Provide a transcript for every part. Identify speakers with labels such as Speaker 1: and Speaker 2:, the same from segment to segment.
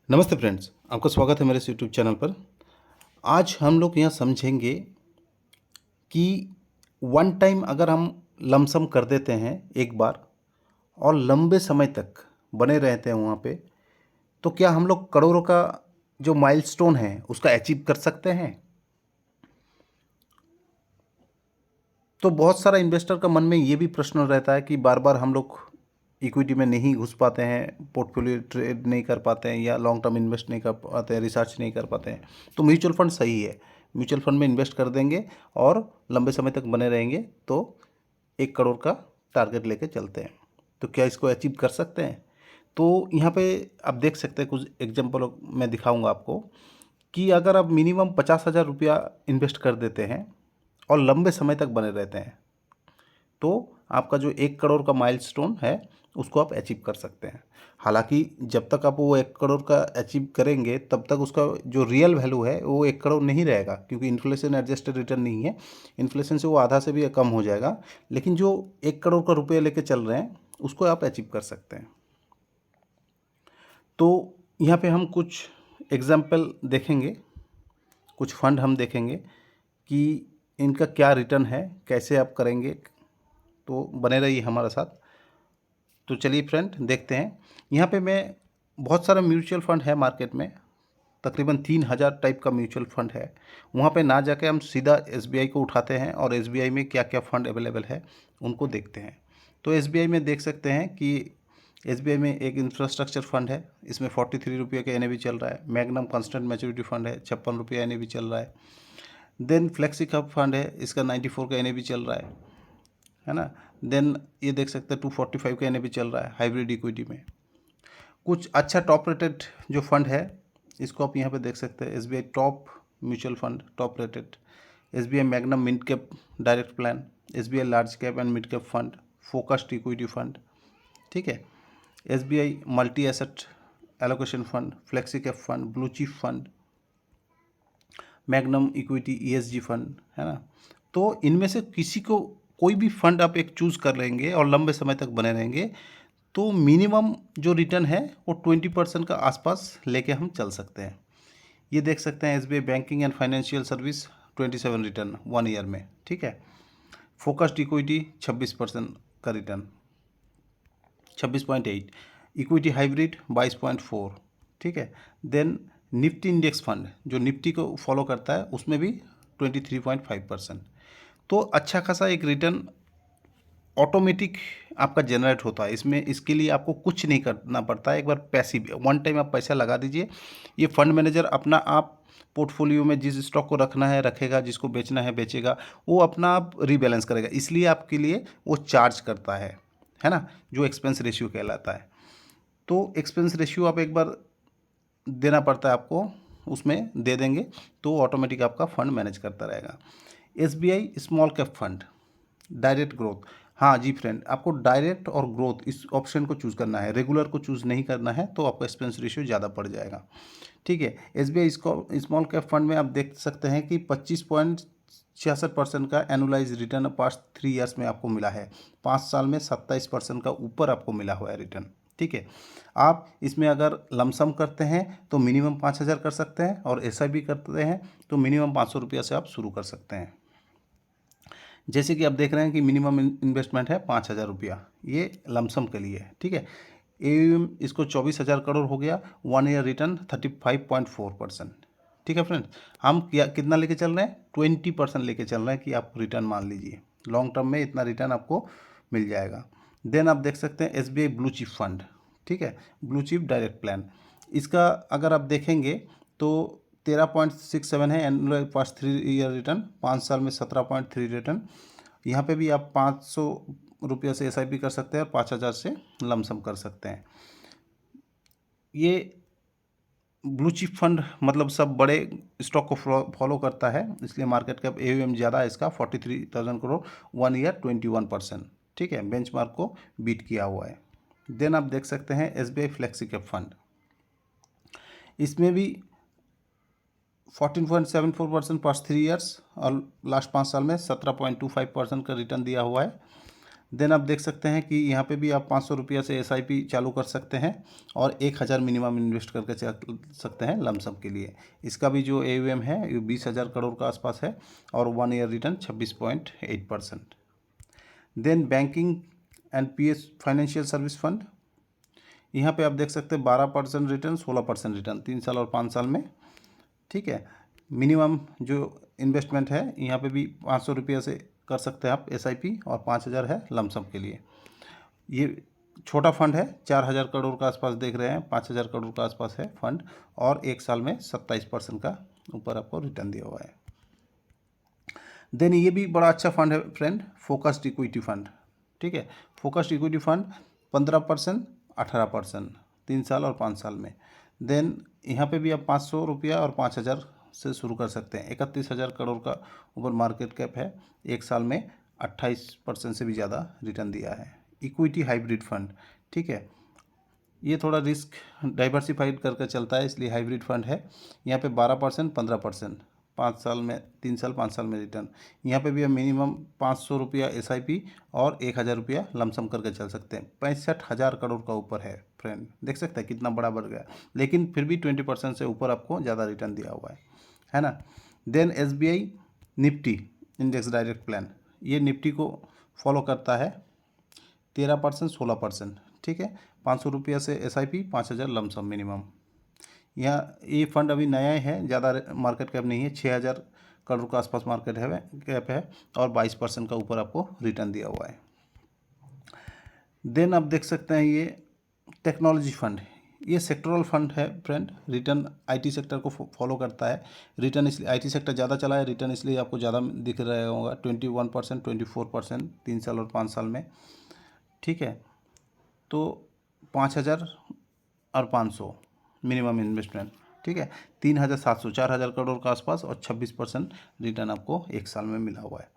Speaker 1: नमस्ते फ्रेंड्स, आपका स्वागत है मेरे इस यूट्यूब चैनल पर। आज हम लोग यहाँ समझेंगे कि वन टाइम अगर हम लमसम कर देते हैं एक बार और लंबे समय तक बने रहते हैं वहाँ पे, तो क्या हम लोग करोड़ों का जो माइलस्टोन है उसका अचीव कर सकते हैं। तो बहुत सारा इन्वेस्टर का मन में ये भी प्रश्न रहता है कि बार बार हम लोग इक्विटी में नहीं घुस पाते हैं, पोर्टफोलियो ट्रेड नहीं कर पाते हैं या लॉन्ग टर्म इन्वेस्ट नहीं कर पाते हैं, रिसर्च नहीं कर पाते हैं। तो म्यूचुअल फंड सही है। म्यूचुअल फंड में इन्वेस्ट कर देंगे और लंबे समय तक बने रहेंगे तो 1 करोड़ का टारगेट लेके चलते हैं। तो क्या इसको अचीव कर सकते हैं? तो यहाँ पे आप देख सकते हैं, कुछ एग्जाम्पल मैं दिखाऊंगा आपको कि अगर आप मिनिमम 50,000 रुपया इन्वेस्ट कर देते हैं और लंबे समय तक बने रहते हैं तो आपका जो 1 करोड़ का माइलस्टोन है उसको आप अचीव कर सकते हैं। हालांकि जब तक आप वो 1 करोड़ का अचीव करेंगे तब तक उसका जो रियल वैल्यू है वो 1 करोड़ नहीं रहेगा, क्योंकि इन्फ्लेशन एडजस्टेड रिटर्न नहीं है। इन्फ्लेशन से वो आधा से भी कम हो जाएगा, लेकिन जो 1 करोड़ का रुपये लेके चल रहे हैं उसको आप अचीव कर सकते हैं। तो यहाँ पे हम कुछ एग्जाम्पल देखेंगे, कुछ फंड हम देखेंगे कि इनका क्या रिटर्न है, कैसे आप करेंगे। तो बने रहिए हमारे साथ। तो चलिए फ्रेंड देखते हैं। यहाँ पे मैं बहुत सारा म्यूचुअल फंड है मार्केट में, तकरीबन 3,000 टाइप का म्यूचुअल फंड है। वहाँ पे ना जाके हम सीधा एसबीआई को उठाते हैं और एसबीआई में क्या क्या फ़ंड अवेलेबल है उनको देखते हैं। तो एसबीआई में देख सकते हैं कि एसबीआई में एक इंफ्रास्ट्रक्चर फंड है, इसमें 43 रुपये का एनएवी चल रहा है। मैग्नम कॉन्स्टेंट मैच्योरिटी फंड है, 56 रुपये एनएवी चल रहा है। देन फ्लेक्सी कप फंड है, इसका 94 का एनएवी चल रहा है ना। देन ये देख सकते हैं 245 का एनएवी चल रहा है हाइब्रिड इक्विटी में। कुछ अच्छा टॉप रेटेड जो फंड है इसको आप यहाँ पे देख सकते हैं, SBI top mutual fund top rated, SBI magnum mid cap direct plan, SBI large cap and mid cap fund, focused equity fund, ठीक है, SBI multi asset allocation fund, flexi cap fund, blue chip fund, magnum equity ESG fund, है ना। तो इनमें से किसी को कोई भी फंड आप एक चूज़ कर लेंगे और लंबे समय तक बने रहेंगे तो मिनिमम जो रिटर्न है वो 20% का आसपास लेके हम चल सकते हैं। ये देख सकते हैं SBI banking and financial service 27 return 1 year में, ठीक है। फोकस्ड इक्विटी 26% का रिटर्न, 26.8। इक्विटी हाइब्रिड 22.4, ठीक है। देन निफ्टी इंडेक्स फंड जो निफ्टी को फॉलो करता है उसमें भी 23.5%। तो अच्छा खासा एक रिटर्न ऑटोमेटिक आपका जनरेट होता है। इसमें इसके लिए आपको कुछ नहीं करना पड़ता है। एक बार पैसिव वन टाइम आप पैसा लगा दीजिए, ये फंड मैनेजर अपना आप पोर्टफोलियो में जिस स्टॉक को रखना है रखेगा, जिसको बेचना है बेचेगा, वो अपना आप रीबैलेंस करेगा। इसलिए आपके लिए वो चार्ज करता है ना, जो एक्सपेंस रेशियो कहलाता है। तो एक्सपेंस रेशियो आप एक बार देना पड़ता है आपको, उसमें दे देंगे तो ऑटोमेटिक आपका फंड मैनेज करता रहेगा। SBI small cap fund direct growth, हाँ जी फ्रेंड, आपको डायरेक्ट और ग्रोथ इस ऑप्शन को चूज़ करना है, रेगुलर को चूज़ नहीं करना है, तो आपका एक्सपेंस रेशियो ज़्यादा पड़ जाएगा, ठीक है। एसबीआई स्मॉल कैप फंड में आप देख सकते हैं कि 25.66% का एनुलाइज रिटर्न पास्ट 3 ईयर्स में आपको मिला है। 5 साल में 27% का ऊपर आपको मिला हुआ है रिटर्न, ठीक है। आप इसमें अगर लमसम करते हैं तो मिनिमम 5,000 कर सकते हैं और एसआईपी करते हैं तो मिनिमम 500 रुपया से आप शुरू कर सकते हैं। जैसे कि आप देख रहे हैं कि मिनिमम इन्वेस्टमेंट है 5,000 रुपया, ये लमसम के लिए है, ठीक है। एयूएम इसको 24,000 करोड़ हो गया, 1 ईयर रिटर्न 35.4%, ठीक है फ्रेंड। हम क्या कितना लेके चल रहे हैं, 20% लेके चल रहे हैं कि आप रिटर्न मान लीजिए, लॉन्ग टर्म में इतना रिटर्न आपको मिल जाएगा। देन आप देख सकते हैं एसबीआई ब्लू चिप फंड, ठीक है, ब्लू चिप डायरेक्ट प्लान, इसका अगर आप देखेंगे तो 13.67 है एनुअल पास्ट 3 ईयर रिटर्न, 5 साल में 17.3 रिटर्न। यहाँ पे भी आप 500 रुपये से एसआईपी कर सकते हैं और 5,000 से लमसम कर सकते हैं। ये ब्लू चिप फंड मतलब सब बड़े स्टॉक को फॉलो करता है, इसलिए मार्केट कैप एयूएम ज़्यादा है इसका 43,000 करोड़, 1 ईयर 21%, ठीक है, बेंचमार्क को बीट किया हुआ है। देन आप देख सकते हैं एसबीआई फ्लेक्सी कैप फंड, इसमें भी 14.74% पास्ट 3 ईयर्स और लास्ट 5 साल में 17.25% का रिटर्न दिया हुआ है। देन आप देख सकते हैं कि यहाँ पे भी आप 500 रुपया से एसआईपी चालू कर सकते हैं और 1000 मिनिमम इन्वेस्ट करके चल सकते हैं लमसम के लिए। इसका भी जो AUM है ये 20,000 करोड़ का आसपास है और 1 year return 26.8%। Then banking and PS financial service fund, यहाँ पे आप देख सकते हैं 12% रिटर्न, 16% रिटर्न 3 साल और 5 साल में। ठीक है, मिनिमम जो इन्वेस्टमेंट है यहाँ पे भी 500 रुपये से कर सकते हैं आप SIP और 5,000 है लमसम के लिए। ये छोटा फंड है, 4,000 करोड़ का आसपास देख रहे हैं, 5,000 करोड़ का आसपास है फंड और 1 साल में 27% का ऊपर आपको रिटर्न दिया हुआ है। देन ये भी बड़ा अच्छा फंड है फ्रेंड, फोकस्ड इक्विटी फंड। ठीक है, फोकस्ड इक्विटी फंड 15%, 18%, 3 साल और 5 साल में। देन यहाँ पे भी आप 500 रुपया और 5,000 से शुरू कर सकते हैं। 31,000 करोड़ का ऊपर मार्केट कैप है, 1 साल में 28% से भी ज़्यादा रिटर्न दिया है। इक्विटी हाइब्रिड फंड, ठीक है, ये थोड़ा रिस्क डाइवर्सिफाइड करके चलता है इसलिए हाइब्रिड फंड है। यहाँ पे 12%, 15%, 5 साल में 3 साल 5 साल में रिटर्न। यहाँ पे भी हम मिनिमम 500 रुपया SIP और 1,000 रुपया लमसम करके चल सकते हैं। 65,000 करोड़ का ऊपर है फ्रेंड, देख सकते हैं कितना बड़ा बढ़ गया, लेकिन फिर भी 20% से ऊपर आपको ज़्यादा रिटर्न दिया हुआ है ना। Then SBI Nifty index direct plan, ये निफ्टी को फॉलो करता है, 13%, 16%। ठीक है, 500 रुपया से SIP, 5,000 लमसम मिनिमम। यहाँ ये फंड अभी नया ही है, ज़्यादा मार्केट कैप नहीं है, 6,000 करोड़ के आसपास मार्केट कैप है और 22% का ऊपर आपको रिटर्न दिया हुआ है। देन आप देख सकते हैं ये टेक्नोलॉजी फंड, ये सेक्टरल फंड है फ्रेंड, रिटर्न IT सेक्टर को फॉलो करता है। रिटर्न इसलिए IT सेक्टर ज़्यादा चला है, रिटर्न इसलिए आपको ज़्यादा दिख रहा होगा, 21%, 24%, 3 साल और 5 साल में। ठीक है, तो 5,000 और 500 मिनिमम इन्वेस्टमेंट। ठीक है, 3,700, 4,000 करोड़ के आसपास और 26% रिटर्न आपको 1 साल में मिला हुआ है।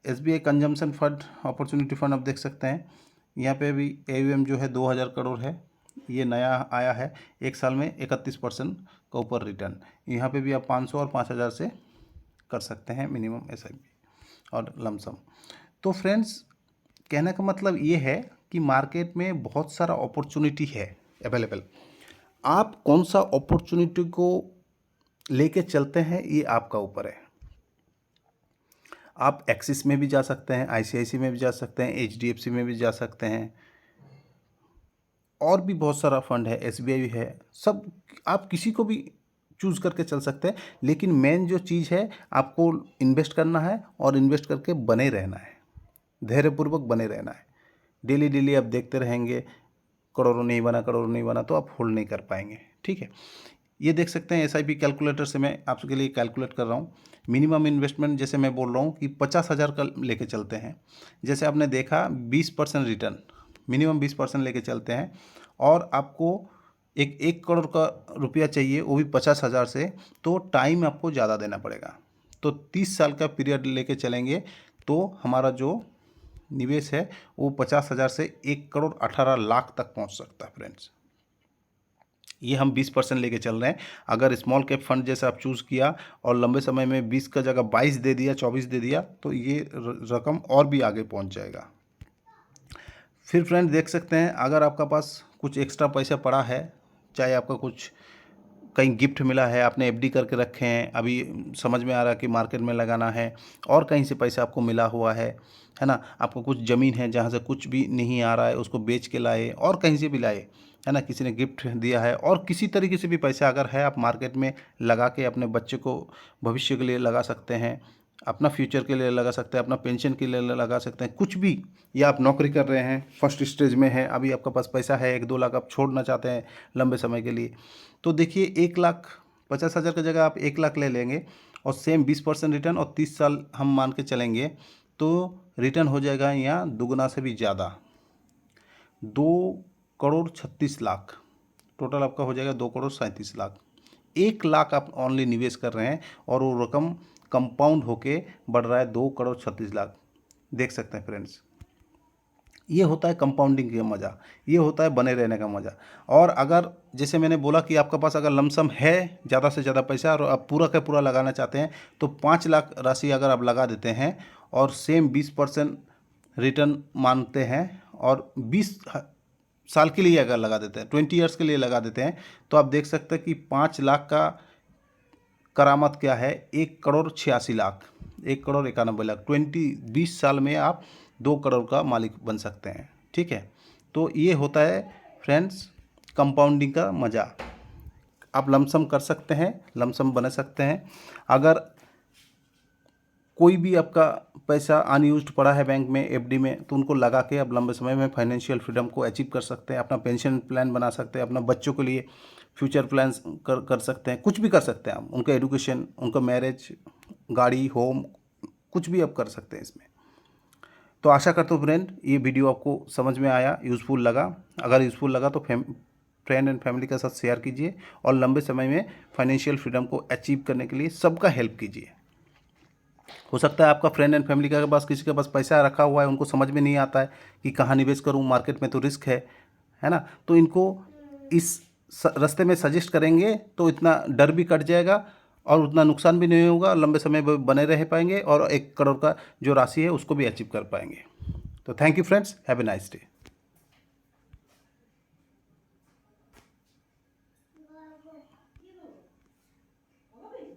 Speaker 1: SBI consumption fund, opportunity fund आप देख सकते हैं, यहाँ पे भी AUM जो है 2,000 करोड़ है, ये नया आया है, 1 साल में 31% का ऊपर रिटर्न। यहाँ पे भी आप 500 और 5,000 से कर सकते हैं मिनिमम SIP और लमसम। तो फ्रेंड्स, कहने का मतलब ये है कि मार्केट में बहुत सारा अपॉर्चुनिटी है अवेलेबल, आप कौन सा अपॉर्चुनिटी को लेके चलते हैं ये आपका ऊपर है। आप एक्सिस में भी जा सकते हैं, ICICI में भी जा सकते हैं, HDFC में भी जा सकते हैं, और भी बहुत सारा फंड है, SBI भी है, सब आप किसी को भी चूज़ करके चल सकते हैं। लेकिन मेन जो चीज़ है, आपको इन्वेस्ट करना है और इन्वेस्ट करके बने रहना है, धैर्यपूर्वक बने रहना है। डेली डेली आप देखते रहेंगे करोड़ों नहीं बना, करोड़ों नहीं बना, तो आप होल्ड नहीं कर पाएंगे। ठीक है, ये देख सकते हैं SIP कैलकुलेटर से मैं आपके लिए कैलकुलेट कर रहा हूँ। मिनिमम इन्वेस्टमेंट जैसे मैं बोल रहा हूँ कि 50,000 का लेके चलते हैं। जैसे आपने देखा 20% रिटर्न, मिनिमम 20% लेके चलते हैं और आपको 1 करोड़ का रुपया चाहिए, वो भी 50,000 से, तो टाइम आपको ज़्यादा देना पड़ेगा। तो 30 साल का पीरियड लेके चलेंगे तो हमारा जो निवेश है वो 50,000 से 1 करोड़ 18 लाख तक पहुंच सकता है फ्रेंड्स। ये हम 20% लेके चल रहे हैं। अगर स्मॉल कैप फंड जैसे आप चूज़ किया और लंबे समय में 20 का जगह 22 दे दिया, 24 दे दिया, तो ये रकम और भी आगे पहुंच जाएगा। फिर फ्रेंड देख सकते हैं, अगर आपका पास कुछ एक्स्ट्रा पैसा पड़ा है, चाहे आपका कुछ कहीं गिफ्ट मिला है, आपने FD करके रखे हैं, अभी समझ में आ रहा है कि मार्केट में लगाना है, और कहीं से पैसा आपको मिला हुआ है ना, आपको कुछ ज़मीन है जहाँ से कुछ भी नहीं आ रहा है, उसको बेच के लाए और कहीं से भी लाए, है ना, किसी ने गिफ्ट दिया है, और किसी तरीके से भी पैसा अगर है, आप मार्केट में लगा के अपने बच्चे को भविष्य के लिए लगा सकते हैं, अपना फ्यूचर के लिए लगा सकते हैं, अपना पेंशन के लिए लगा सकते हैं, कुछ भी। या आप नौकरी कर रहे हैं, फर्स्ट स्टेज में है, अभी आपका पास पैसा है 1-2 लाख आप छोड़ना चाहते हैं लंबे समय के लिए, तो देखिए 1,50,000 की जगह आप 1 लाख ले लेंगे और सेम 20% रिटर्न और 30 साल हम मान के चलेंगे, तो रिटर्न हो जाएगा यहाँ दुगना से भी ज़्यादा, 2,36,00,000 टोटल आपका हो जाएगा, 2,37,00,000। 1 लाख आप ऑनली निवेश कर रहे हैं और वो रकम कंपाउंड होके बढ़ रहा है 2,36,00,000। देख सकते हैं फ्रेंड्स, ये होता है कंपाउंडिंग का मज़ा, ये होता है बने रहने का मज़ा। और अगर जैसे मैंने बोला कि आपका पास अगर लमसम है ज़्यादा से ज़्यादा पैसा और आप पूरा का पूरा लगाना चाहते हैं, तो 5 लाख राशि अगर आप लगा देते हैं और सेम 20% रिटर्न मानते हैं और 20 साल के लिए अगर लगा देते हैं, 20 ईयर्स के लिए लगा देते हैं, तो आप देख सकते हैं कि 5 लाख का करामत क्या है, 1,86,00,000, 1,91,00,000, 20 साल में आप 2 करोड़ का मालिक बन सकते हैं। ठीक है, तो ये होता है फ्रेंड्स कंपाउंडिंग का मज़ा। आप लमसम कर सकते हैं, लमसम बना सकते हैं। अगर कोई भी आपका पैसा अनयूज्ड पड़ा है बैंक में, एफडी में, तो उनको लगा के आप लंबे समय में फाइनेंशियल फ्रीडम को अचीव कर सकते हैं। अपना पेंशन प्लान बना सकते हैं, अपना बच्चों के लिए फ्यूचर प्लान्स कर सकते हैं, कुछ भी कर सकते हैं आप, उनका एजुकेशन, उनका मैरिज, गाड़ी, होम, कुछ भी आप कर सकते हैं इसमें। तो आशा करता हूँ फ्रेंड ये वीडियो आपको समझ में आया, यूज़फुल लगा। अगर यूज़फुल लगा तो फ्रेंड एंड फैमिली के साथ शेयर कीजिए और लंबे समय में फाइनेंशियल फ्रीडम को अचीव करने के लिए सबका हेल्प कीजिए। हो सकता है आपका फ्रेंड एंड फैमिली के पास, किसी के पास पैसा रखा हुआ है, उनको समझ में नहीं आता है कि कहाँ निवेश करूँ, मार्केट में तो रिस्क है ना। तो इनको इस रास्ते में सजेस्ट करेंगे तो इतना डर भी कट जाएगा और उतना नुकसान भी नहीं होगा, लंबे समय बने रह पाएंगे और 1 करोड़ का जो राशि है उसको भी अचीव कर पाएंगे। तो thank you friends, have a nice day.